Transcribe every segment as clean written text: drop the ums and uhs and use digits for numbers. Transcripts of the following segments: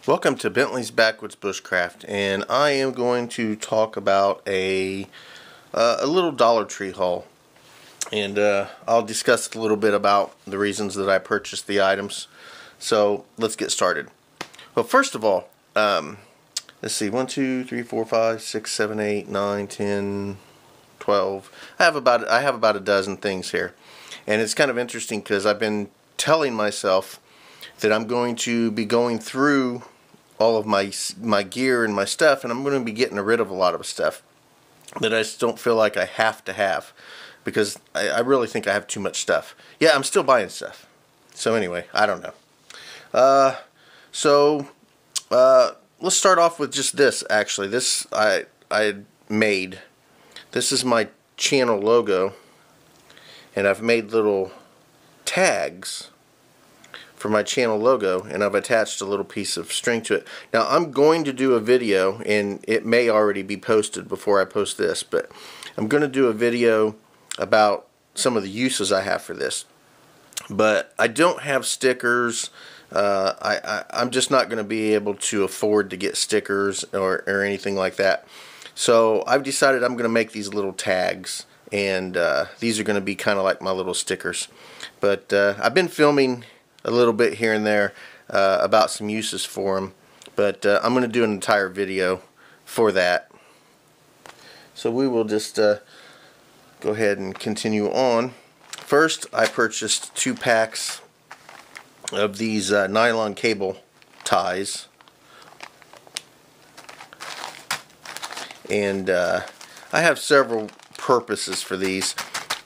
Welcome to Bentley's Backwoods Bushcraft, and I am going to talk about a little Dollar Tree haul, and I'll discuss a little bit about the reasons that I purchased the items. So let's get started. Well, first of all, let's see, 1, 2, 3, 4, 5, 6, 7, 8, 9, 10, 12. I have about a dozen things here, and it's kind of interesting because I've been telling myself that I'm going to be going through all of my gear and my stuff, and I'm going to be getting rid of a lot of stuff that I just don't feel like I have to have, because I really think I have too much stuff. Yeah, I'm still buying stuff. So anyway, I don't know. Let's start off with just this. Actually, this I made. This is my channel logo, and I've made little tags for my channel logo, and I've attached a little piece of string to it. Now I'm going to do a video, and it may already be posted before I post this, but I'm going to do a video about some of the uses I have for this. But I don't have stickers. I'm just not going to be able to afford to get stickers or anything like that. So I've decided I'm going to make these little tags, and these are going to be kind of like my little stickers. But I've been filming a little bit here and there about some uses for them, but I'm going to do an entire video for that. So we will just go ahead and continue on. First, I purchased 2 packs of these nylon cable ties, and I have several purposes for these.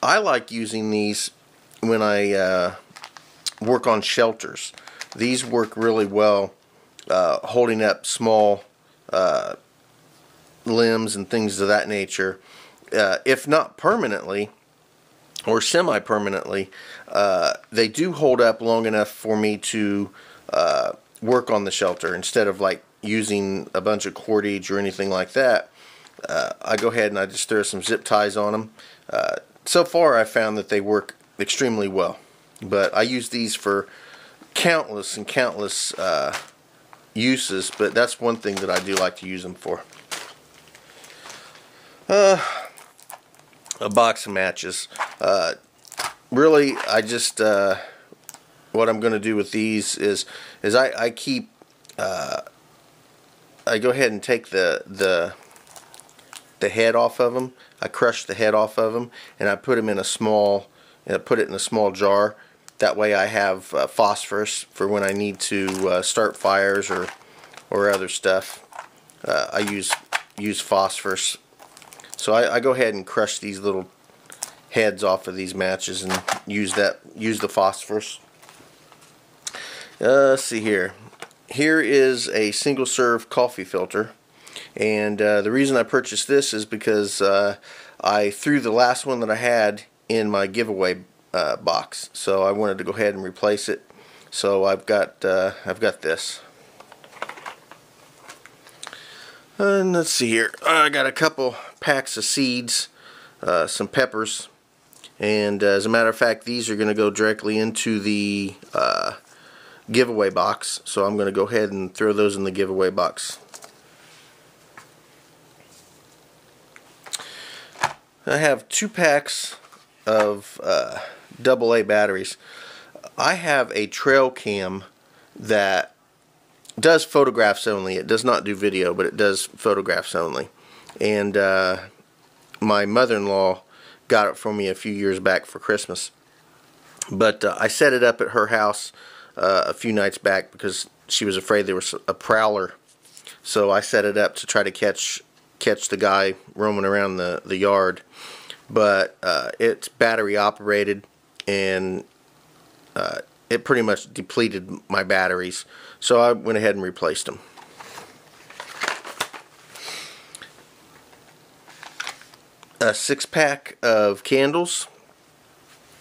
I like using these when I work on shelters. These work really well holding up small limbs and things of that nature. If not permanently or semi-permanently, they do hold up long enough for me to work on the shelter instead of like using a bunch of cordage or anything like that. I go ahead and I just throw some zip ties on them. So far I found that they work extremely well. But I use these for countless and countless uses, but that's one thing that I do like to use them for. A box of matches. Really, I just what I'm going to do with these is I keep I go ahead and take the head off of them. I crush the head off of them, and I put them in a small jar. That way I have phosphorus for when I need to start fires or other stuff. I use phosphorus. So I go ahead and crush these little heads off of these matches and use the phosphorus. Let's see here. Here is a single serve coffee filter, and the reason I purchased this is because I threw the last one that I had in my giveaway box, so I wanted to go ahead and replace it. So I've got this, and let's see here. I got a couple packs of seeds, some peppers, and as a matter of fact, these are going to go directly into the giveaway box. So I'm going to go ahead and throw those in the giveaway box. I have 2 packs of AA batteries. I have a trail cam that does photographs only. It does not do video, but it does photographs only. And my mother-in-law got it for me a few years back for Christmas. But I set it up at her house a few nights back because she was afraid there was a prowler. So I set it up to try to catch the guy roaming around the yard. But it's battery operated, and it pretty much depleted my batteries, so I went ahead and replaced them. A 6-pack of candles,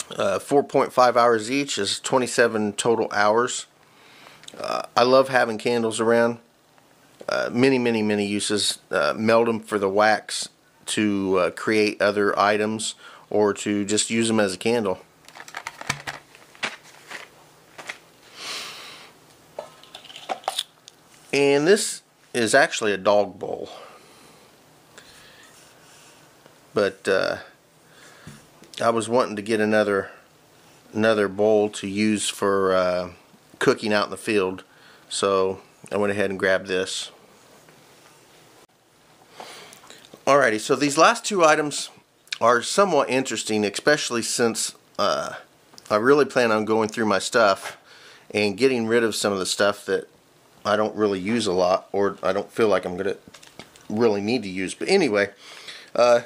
4.5 hours each is 27 total hours. I love having candles around. Many uses. Melt them for the wax to create other items, or to just use them as a candle. And this is actually a dog bowl. But I was wanting to get another bowl to use for cooking out in the field, so I went ahead and grabbed this. Alrighty, so these last two items are somewhat interesting, especially since I really plan on going through my stuff and getting rid of some of the stuff that I don't really use a lot, or I don't feel like I'm going to really need to use. But anyway, the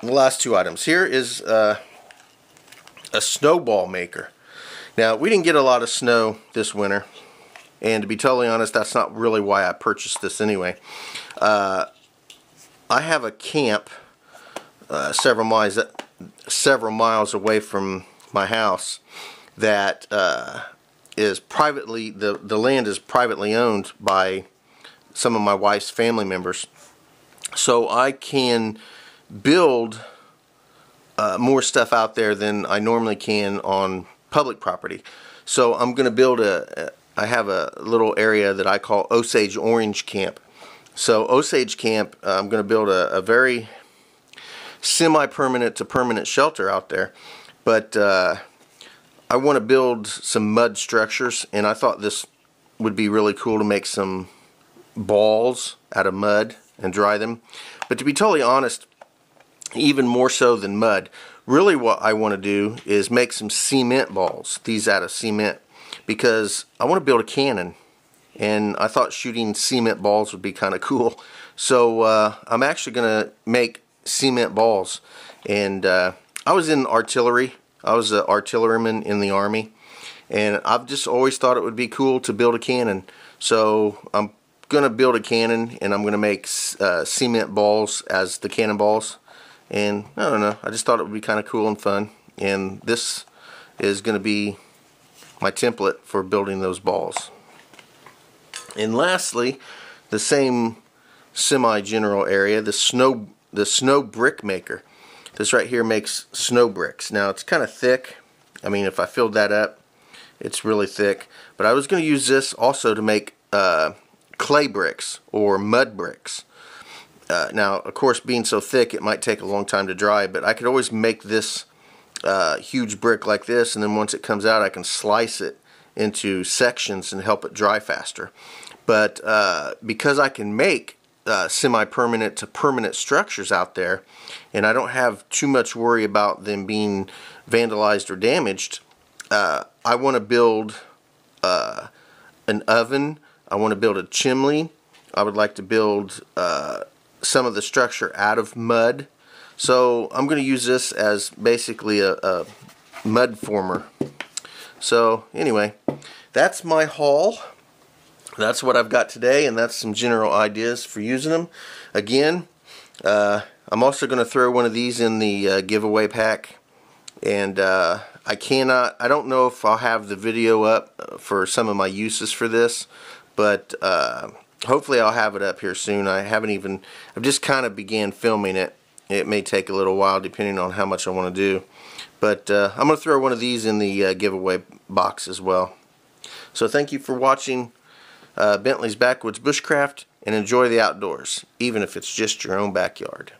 last two items. Here is a snowball maker. Now, we didn't get a lot of snow this winter, and to be totally honest, that's not really why I purchased this anyway. I have a camp several miles away from my house that is privately, the land is privately owned by some of my wife's family members, so I can build more stuff out there than I normally can on public property. So I'm going to build I have a little area that I call Osage Orange Camp. So Osage Camp, I'm going to build a very semi-permanent to permanent shelter out there, but I want to build some mud structures, and I thought this would be really cool to make some balls out of mud and dry them. But to be totally honest, even more so than mud, really what I want to do is make some cement balls, these out of cement, because I want to build a cannon, and I thought shooting cement balls would be kind of cool. So I'm actually going to make cement balls. And I was in artillery. I was an artilleryman in the Army, and I've just always thought it would be cool to build a cannon. So I'm going to build a cannon, and I'm going to make cement balls as the cannonballs. And I don't know, I just thought it would be kind of cool and fun, and this is going to be my template for building those balls. And lastly, the same semi-general area, the snow brick maker. This right here makes snow bricks. Now it's kind of thick. I mean, if I filled that up, it's really thick. But I was going to use this also to make clay bricks or mud bricks. Now, of course, being so thick, it might take a long time to dry, but I could always make this huge brick like this, and then once it comes out, I can slice it into sections and help it dry faster. But because I can make semi-permanent to permanent structures out there, and I don't have too much worry about them being vandalized or damaged, I want to build an oven. I want to build a chimney. I would like to build some of the structure out of mud. So I'm going to use this as basically a mud former. So anyway, that's my haul. That's what I've got today, and that's some general ideas for using them. Again, I'm also going to throw one of these in the giveaway pack, and I don't know if I'll have the video up for some of my uses for this, but hopefully I'll have it up here soon. I've just kind of began filming it. It may take a little while depending on how much I want to do, but I'm going to throw one of these in the giveaway box as well. So thank you for watching Bentley's Backwoods Bushcraft, and enjoy the outdoors, even if it's just your own backyard.